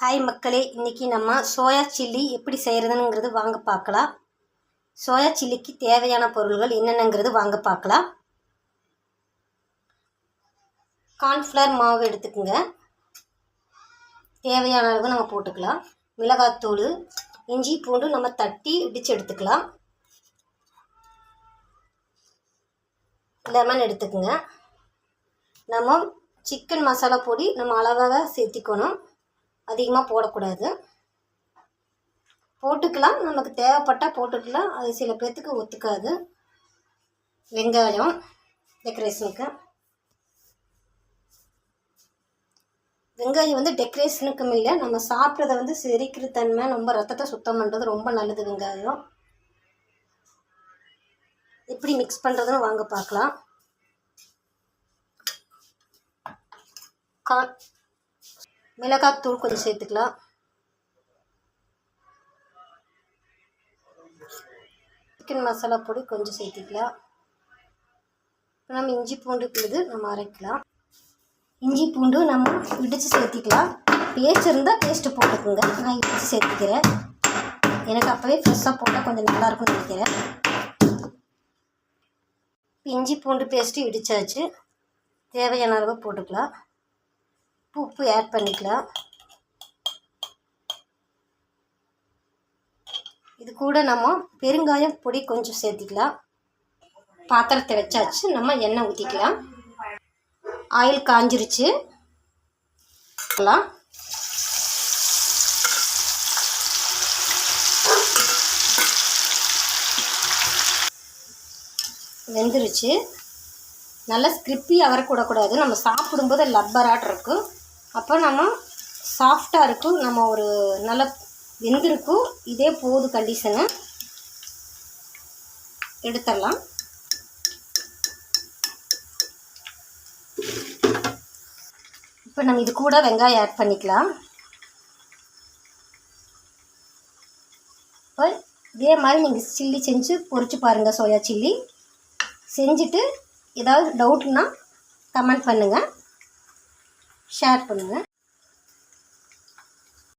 Hi மக்களே, இன்றைக்கி நம்ம சோயா சில்லி எப்படி செய்கிறதுங்கிறது வாங்க பார்க்கலாம். சோயா சில்லிக்கு தேவையான பொருள்கள் என்னென்னங்கிறது வாங்க பார்க்கலாம். கார்ன்ஃப்ளவர் மாவு எடுத்துக்கோங்க, தேவையான அளவு நம்ம போட்டுக்கலாம். மிளகாத்தூள், இஞ்சி பூண்டு நம்ம தட்டி இடித்து எடுத்துக்கலாம். லெமன் எடுத்துக்கோங்க. நம்ம சிக்கன் மசாலா பொடி நம்ம அளவாக சேர்த்திக்கணும், அதிகமாக போடக்கூடாது. போட்டுக்கலாம், நமக்கு தேவைப்பட்டால் போட்டுக்கலாம், அது சில பேர்த்துக்கு ஒத்துக்காது. வெங்காயம் டெக்கரேஷனுக்கு, வெங்காயம் டெக்கரேஷனுக்கும் இல்லை, நம்ம சாப்பிட்றத செரிக்கிற தன்மை, ரொம்ப ரத்தத்தை சுத்தம் பண்ணுறது ரொம்ப நல்லது. வெங்காயம் எப்படி மிக்ஸ் பண்ணுறதுன்னு வாங்க பார்க்கலாம். மிளகாத்தூள் கொஞ்சம் சேர்த்துக்கலாம். சிக்கன் மசாலா பொடி கொஞ்சம் சேர்த்துக்கலாம். இப்போ நம்ம இஞ்சி பூண்டு விழுது நம்ம அரைக்கலாம். இஞ்சி பூண்டு நம்ம இடித்து சேர்த்திக்கலாம். பேஸ்ட் இருந்தால் பேஸ்ட்டு போட்டுக்கோங்க, நான் இடித்து சேர்த்துக்கிறேன். எனக்கு அப்போவே ஃப்ரெஷ்ஷாக போட்டால் கொஞ்சம் நல்லாயிருக்கும்னு நினைக்கிறேன். இஞ்சி பூண்டு பேஸ்ட்டு இடித்தாச்சு, தேவையான அளவு போட்டுக்கலாம். உப்பு ஆட் பண்ணிக்கலாம். இது கூட நம்ம பெருங்காயம் பொடி கொஞ்சம் சேர்த்திக்கலாம். பாத்திரத்தை வச்சாச்சு, நம்ம எண்ணெய் ஊற்றிக்கலாம். ஆயில் காஞ்சிருச்சு. வெந்துருச்சு. நல்லா ஸ்கிரிப்பியாக வரக்கூடக்கூடாது, நம்ம சாப்பிடும்போது லப்பராட் இருக்கும், அப்போ நம்ம சாஃப்டாக இருக்கும், நம்ம ஒரு நல்ல வெந்திருக்கும். இதே போது கண்டிஷனு, எடுத்துடலாம். இப்போ நம்ம இது கூட வெங்காயம் ஆட் பண்ணிக்கலாம். இப்போ இதே மாதிரி நீங்கள் சில்லி செஞ்சு பொரிச்சு பாருங்கள். சோயா சில்லி செஞ்சுட்டு ஏதாவது டவுட்னா கமெண்ட் பண்ணுங்கள், ஷேர் பண்ணுங்கள்.